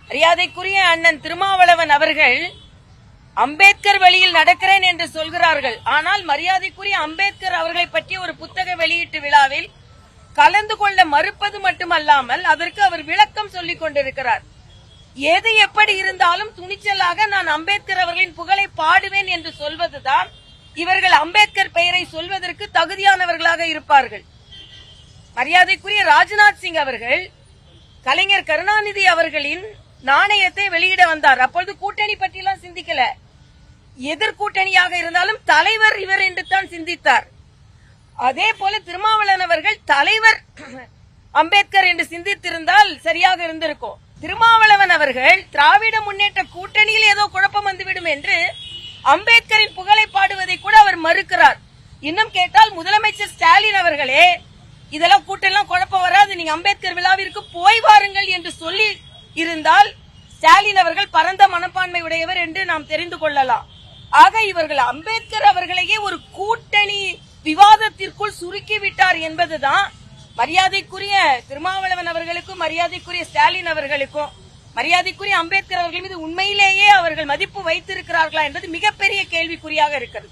மரியாதைக்குரிய அண்ணன் திருமாவளவன் அவர்கள் அம்பேத்கர் வழியில் நடக்கிறேன் என்று சொல்கிறார்கள். ஆனால் மரியாதைக்குரிய அம்பேத்கர் அவர்களை பற்றி ஒரு புத்தக வெளியீட்டு விழாவில் கலந்து கொள்ள மறுப்பது மட்டுமல்லாமல் அதற்கு அவர் விளக்கம் சொல்லிக் கொண்டிருக்கிறார். எது எப்படி இருந்தாலும் துணிச்சலாக நான் அம்பேத்கர் அவர்களின் புகழை பாடுவேன் என்று சொல்வதுதான் இவர்கள் அம்பேத்கர் பெயரை சொல்வதற்கு தகுதியானவர்களாக இருப்பார்கள். மரியாதைக்குரிய ராஜ்நாத் சிங் அவர்கள் கலைஞர் கருணாநிதி அவர்களின் நாணயத்தை வெளியிட வந்தார். அப்பொழுது கூட்டணி பற்றியெல்லாம் சிந்திக்கல. எதிர்கூட்டணியாக இருந்தாலும் தலைவர் இவர் என்று தான் சிந்தித்தார். அதே போல திருமாவளவன் அவர்கள் தலைவர் அம்பேத்கர் என்று சிந்தித்திருந்தால் சரியாக இருந்திருக்கும். திருமாவளவன் அவர்கள் திராவிட முன்னேற்ற கூட்டணியில் ஏதோ குழப்பம் வந்துவிடும் என்று அம்பேத்கரின் புகழை பாடுவதை கூட அவர் மறுக்கிறார். இன்னும் கேட்டால் முதலமைச்சர் ஸ்டாலின் அவர்களே இதெல்லாம் கூட்டெல்லாம் குழப்பம் வராது, நீங்க அம்பேத்கர் விழாவிற்கு போய் வாருங்கள் என்று சொல்லி இருந்தால் ஸ்டாலின் அவர்கள் பரந்த மனப்பான்மை உடையவர் என்று நாம் தெரிந்து கொள்ளலாம். ஆக இவர்கள் அம்பேத்கர் அவர்களையே ஒரு கூட்டணி விவாதத்திற்குள் சுருக்கிவிட்டார் என்பதுதான் மரியாதைக்குரிய திருமாவளவன் அவர்களுக்கும் மரியாதைக்குரிய ஸ்டாலின் அவர்களுக்கும் மரியாதைக்குரிய அம்பேத்கர் அவர்கள் மீது உண்மையிலேயே அவர்கள் மதிப்பு வைத்திருக்கிறார்களா என்பது மிகப்பெரிய கேள்விக்குறியாக இருக்கிறது.